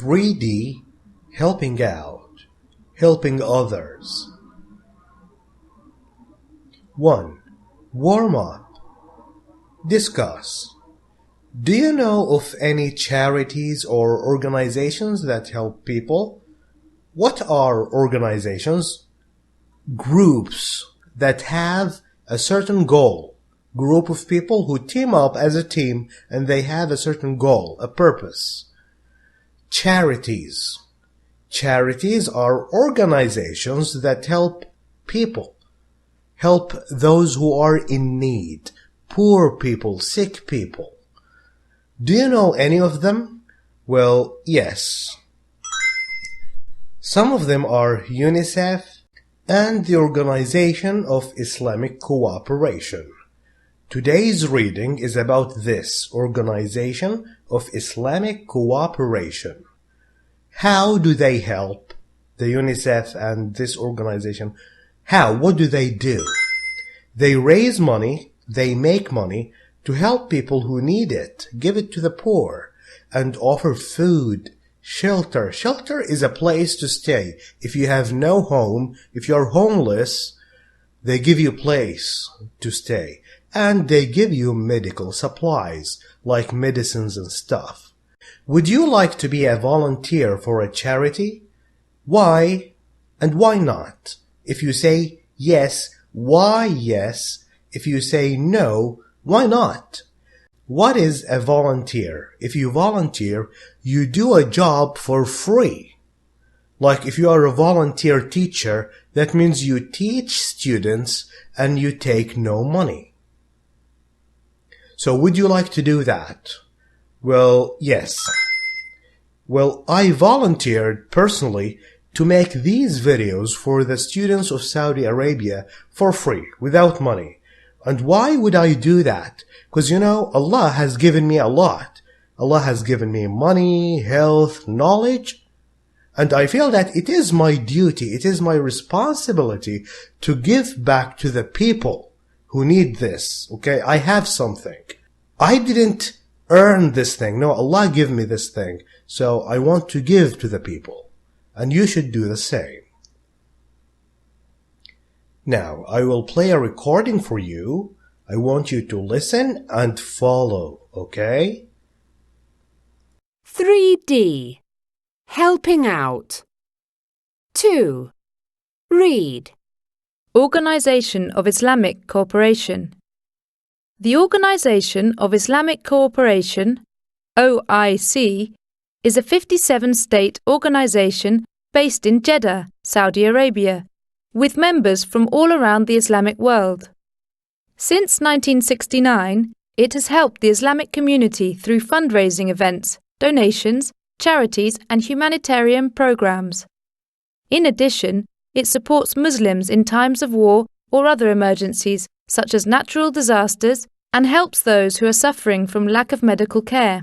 3D, helping out, helping others. 1. Warm up. Discuss. Do you know of any charities or organizations that help people? What are organizations? Groups that have a certain goal. Group of people who team up as a team and they have a certain goal, a purpose. Charities. Charities are organizations that help people. Help those who are in need. Poor people, sick people. Do you know any of them? Well, yes. Some of them are UNICEF and the Organization of Islamic Cooperation. Today's reading is about this Organization of Islamic Cooperation. How do they help? The UNICEF and this organization. How? What do they do? They raise money, they make money to help people who need it, give it to the poor, and offer food, shelter. Shelter is a place to stay. If you have no home, if you're homeless, they give you a place to stay. And they give you medical supplies, like medicines and stuff. Would you like to be a volunteer for a charity? Why? And why not? If you say yes, why yes? If you say no, why not? What is a volunteer? If you volunteer, you do a job for free. Like if you are a volunteer teacher, that means you teach students and you take no money. So would you like to do that? Well, yes. Well, I volunteered personally to make these videos for the students of Saudi Arabia for free, without money. And why would I do that? Because Allah has given me a lot. Allah has given me money, health, knowledge. And I feel that it is my duty, it is my responsibility to give back to the people who need this. Okay, I have something. I didn't earn this thing. No, Allah gave me this thing. So I want to give to the people. And you should do the same. Now, I will play a recording for you. I want you to listen and follow, okay? 3D. Helping out. 2. Read. Organization of Islamic Cooperation. The Organization of Islamic Cooperation, OIC, is a 57-state organization based in Jeddah, Saudi Arabia, with members from all around the Islamic world. Since 1969, it has helped the Islamic community through fundraising events, donations, charities, and humanitarian programs. In addition, it supports Muslims in times of war or other emergencies such as natural disasters and helps those who are suffering from lack of medical care.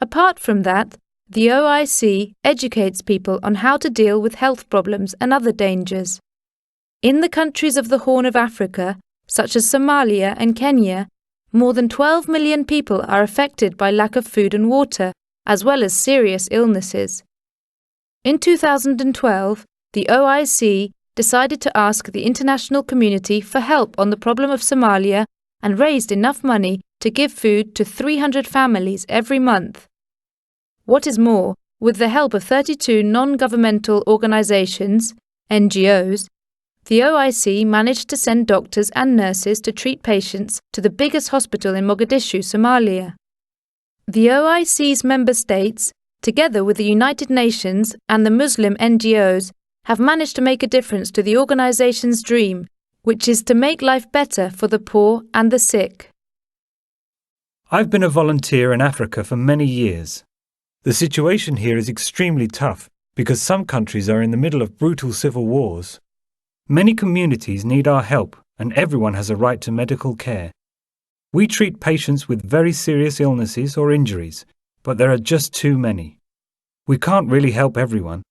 Apart from that, the OIC educates people on how to deal with health problems and other dangers. In the countries of the Horn of Africa, such as Somalia and Kenya, more than 12 million people are affected by lack of food and water, as well as serious illnesses. In 2012, the OIC decided to ask the international community for help on the problem of Somalia and raised enough money to give food to 300 families every month. What is more, with the help of 32 non-governmental organizations, NGOs, the OIC managed to send doctors and nurses to treat patients to the biggest hospital in Mogadishu, Somalia. The OIC's member states, together with the United Nations and the Muslim NGOs, have managed to make a difference to the organization's dream, which is to make life better for the poor and the sick. I've been a volunteer in Africa for many years. The situation here is extremely tough because some countries are in the middle of brutal civil wars. Many communities need our help and everyone has a right to medical care. We treat patients with very serious illnesses or injuries, but there are just too many. We can't really help everyone.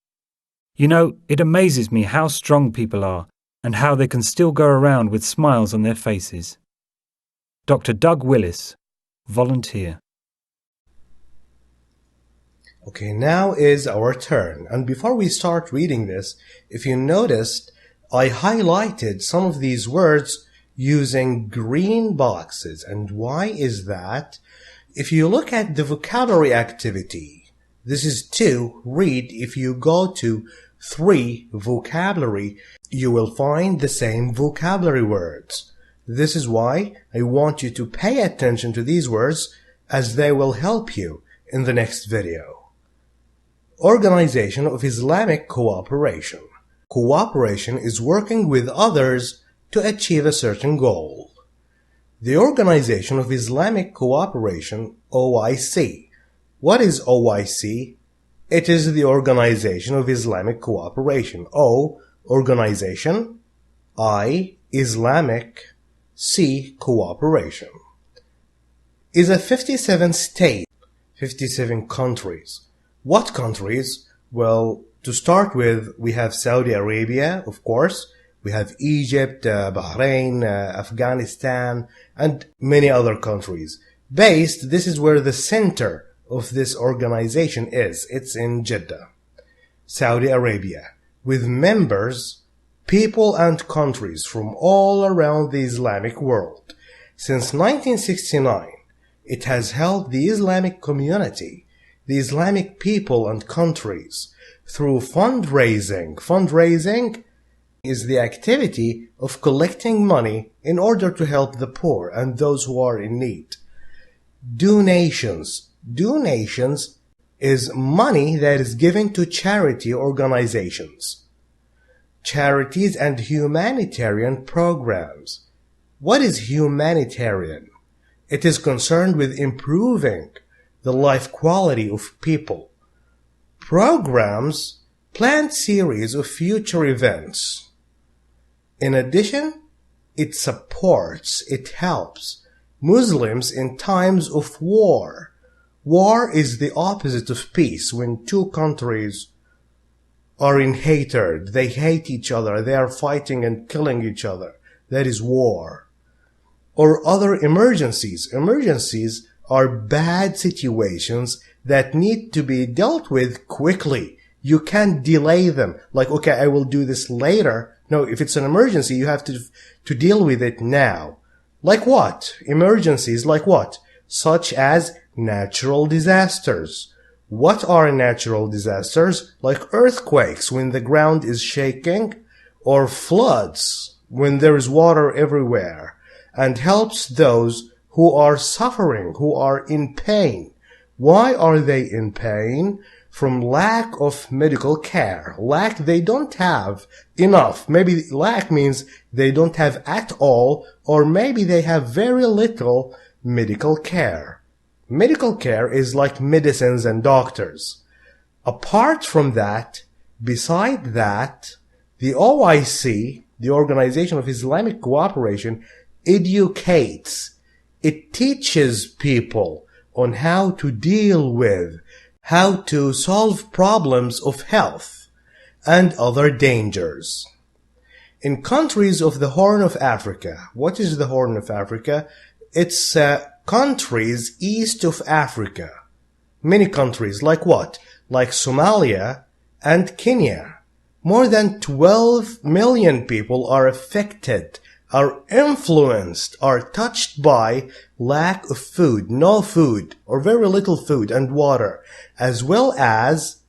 It amazes me how strong people are and how they can still go around with smiles on their faces. Dr. Doug Willis, volunteer. Okay, now is our turn. And before we start reading this, if you noticed, I highlighted some of these words using green boxes. And why is that? If you look at the vocabulary activity, this is 2, read. If you go to 3, vocabulary, you will find the same vocabulary words. This is why I want you to pay attention to these words as they will help you in the next video. Organization of Islamic cooperation. Cooperation is working with others to achieve a certain goal. The Organization of Islamic Cooperation, OIC. What is OIC? It is the Organization of Islamic Cooperation. O, organization. I, Islamic. C, cooperation. Is a 57 state, 57 countries. What countries? Well, to start with, we have Saudi Arabia, of course. We have Egypt, Bahrain, Afghanistan, and many other countries. This is where the center of this organization is. It's in Jeddah, Saudi Arabia, with members, people and countries from all around the Islamic world. Since 1969, it has helped the Islamic community, the Islamic people and countries, through fundraising. Fundraising is the activity of collecting money in order to help the poor and those who are in need. Donations. Donations is money that is given to charity organizations. Charities and humanitarian programs. What is humanitarian? It is concerned with improving the life quality of people. Programs plan series of future events. In addition, it supports, it helps Muslims in times of war. War is the opposite of peace. When two countries are in hatred, they hate each other, they are fighting and killing each other. That is war. Or other emergencies. Emergencies are bad situations that need to be dealt with quickly. You can't delay them. Like, okay, I will do this later. No, if it's an emergency, you have to deal with it now. Like what? Emergencies like what? Such as natural disasters. What are natural disasters? Like earthquakes when the ground is shaking, or floods when there is water everywhere, and helps those who are suffering, who are in pain. Why are they in pain? From lack of medical care. Lack, they don't have enough. Maybe lack means they don't have at all, or maybe they have very little medical care. Medical care is like medicines and doctors. Apart from that, beside that, the OIC, the Organization of Islamic Cooperation, educates. It teaches people on how to deal with, how to solve problems of health and other dangers. In countries of the Horn of Africa, what is the Horn of Africa? It's countries east of Africa. Many countries, like what? Like Somalia and Kenya. More than 12 million people are affected, are influenced, are touched by lack of food, no food, or very little food and water, as well as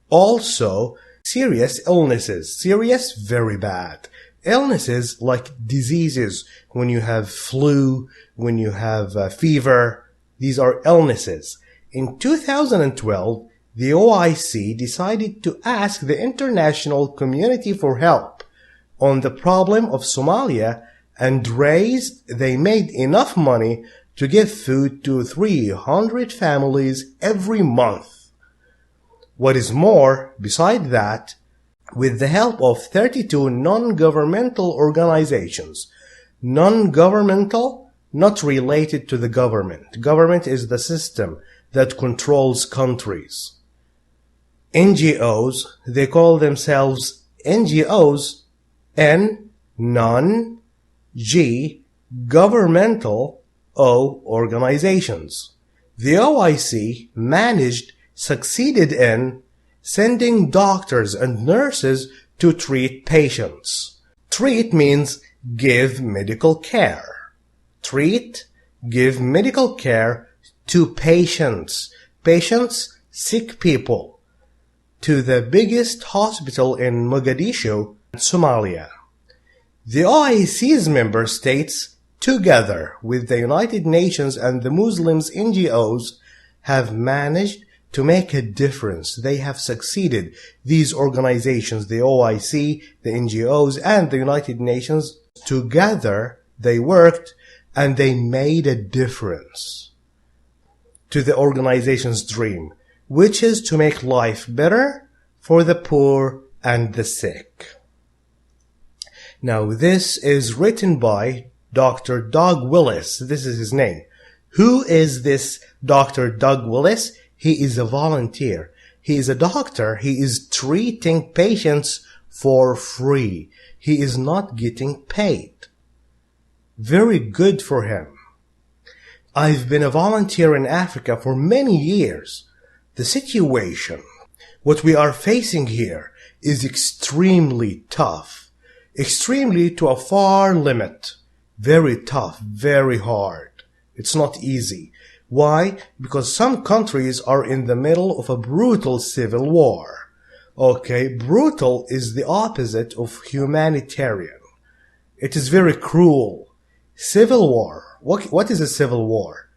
also serious illnesses. Serious, very bad. Illnesses like diseases, when you have flu, when you have fever, these are illnesses. In 2012, the OIC decided to ask the international community for help on the problem of Somalia, and they made enough money to give food to 300 families every month. What is more, beside that, with the help of 32 non-governmental organizations, non-governmental, not related to the government. Government is the system that controls countries. NGOs, they call themselves NGOs, N, non, G, governmental, O, organizations. The OIC managed succeeded in sending doctors and nurses to treat patients. Treat means give medical care. Treat, give medical care to patients. Patients, sick people. To the biggest hospital in Mogadishu, Somalia. The OIC's member states, together with the United Nations and the Muslims NGOs, have managed to make a difference. They have succeeded. These organizations, the OIC, the NGOs, and the United Nations, together they worked and they made a difference to the organization's dream, which is to make life better for the poor and the sick. Now, this is written by Dr. Doug Willis. This is his name. Who is this Dr. Doug Willis? He is a volunteer. He is a doctor. He is treating patients for free. He is not getting paid. Very good for him. I've been a volunteer in Africa for many years. The situation, what we are facing here, is extremely tough. Extremely to a far limit. Very tough, very hard. It's not easy. Why? Because some countries are in the middle of a brutal civil war. Okay, brutal is the opposite of humanitarian. It is very cruel. Civil war. What is a civil war?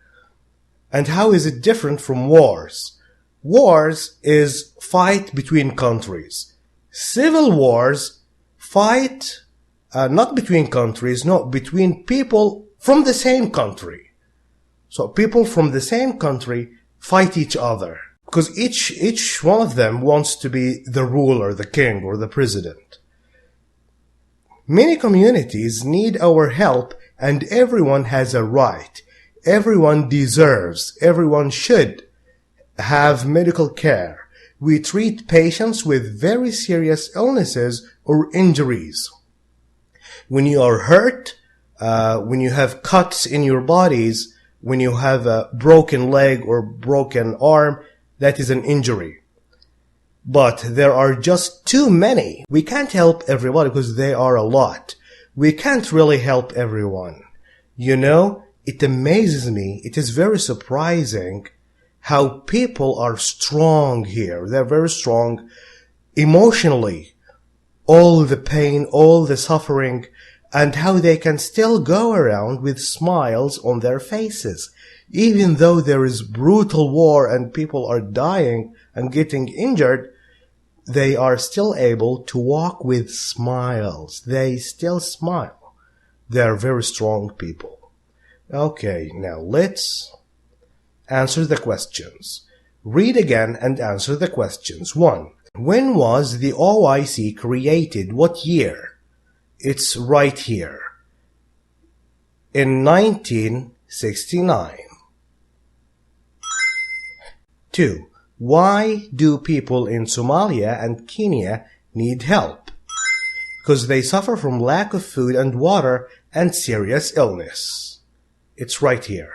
And how is it different from wars? Wars is fight between countries. Civil wars fight not between countries, no, between people from the same country. So people from the same country fight each other because each one of them wants to be the ruler, the king, or the president. Many communities need our help, and everyone has a right. Everyone deserves, everyone should have medical care. We treat patients with very serious illnesses or injuries. When you are hurt, when you have cuts in your bodies, when you have a broken leg or broken arm, that is an injury. But there are just too many. We can't help everybody because there are a lot. We can't really help everyone. You know, it amazes me. It is very surprising how people are strong here. They're very strong emotionally. All the pain, all the suffering, and how they can still go around with smiles on their faces. Even though there is brutal war and people are dying and getting injured, they are still able to walk with smiles. They still smile. They are very strong people. Okay, now let's answer the questions. Read again and answer the questions. 1. When was the OIC created? What year? It's right here. In 1969. 2. Why do people in Somalia and Kenya need help? Because they suffer from lack of food and water and serious illness. It's right here.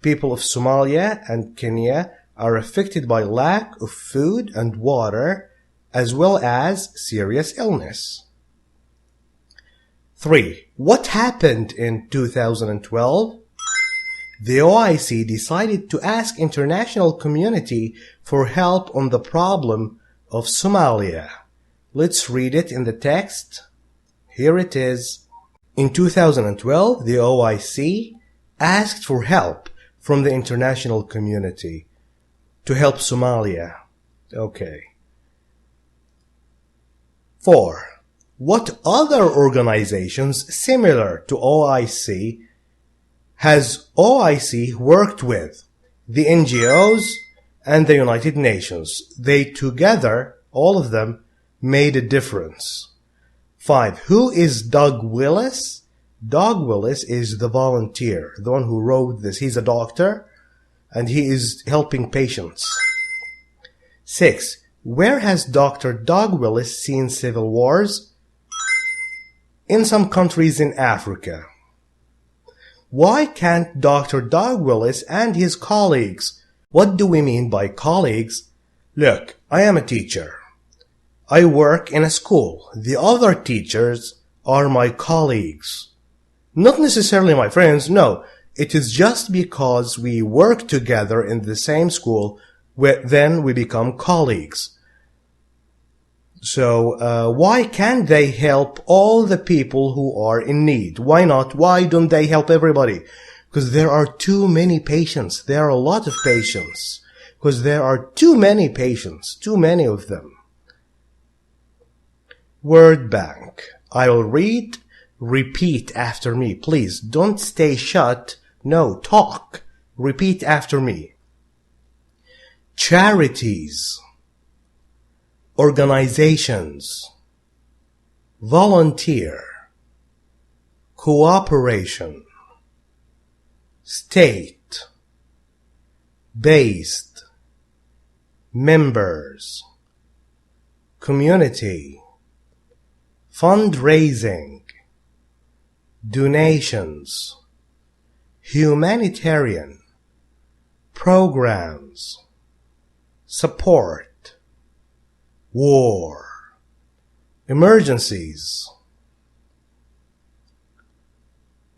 People of Somalia and Kenya are affected by lack of food and water as well as serious illness. 3. What happened in 2012? The OIC decided to ask international community for help on the problem of Somalia. Let's read it in the text. Here it is. In 2012, the OIC asked for help from the international community to help Somalia. Okay. 4. What other organizations similar to OIC has OIC worked with? The NGOs and the United Nations. They together, all of them, made a difference. 5. Who is Doug Willis? Doug Willis is the volunteer, the one who wrote this. He's a doctor and he is helping patients. 6. Where has Dr. Doug Willis seen civil wars? In some countries in Africa. Why can't Dr. Doug Willis and his colleagues What do we mean by colleagues? Look, I am a teacher. I work in a school. The other teachers are my colleagues. Not necessarily my friends, no. It is just because we work together in the same school, then we become colleagues. So, why can't they help all the people who are in need? Why not? Why don't they help everybody? Because there are too many patients. There are a lot of patients. Because there are too many patients. Too many of them. Word bank. I'll read. Repeat after me. Please, don't stay shut. No, talk. Repeat after me. Charities. Organizations. Volunteer. Cooperation. State. Based. Members. Community. Fundraising. Donations. Humanitarian. Programs. Support. War. Emergencies.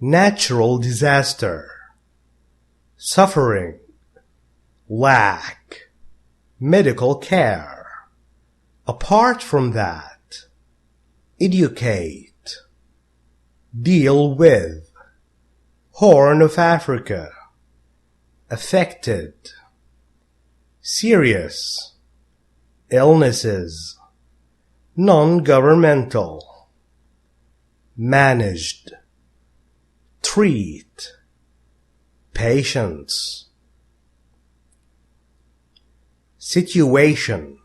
Natural disaster. Suffering. Lack. Medical care. Apart from that, educate. Deal with. Horn of Africa. Affected. Serious. Illnesses. Non-governmental. Managed. Treat. Patients. Situation.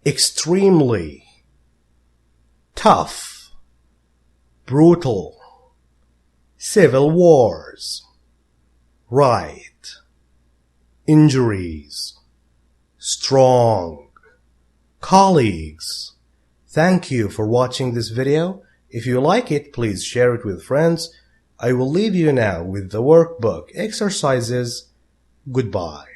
Extremely. Tough. Brutal. Civil wars. Right. Injuries. Strong. Colleagues. Thank you for watching this video. If you like it, please share it with friends. I will leave you now with the workbook exercises. Goodbye.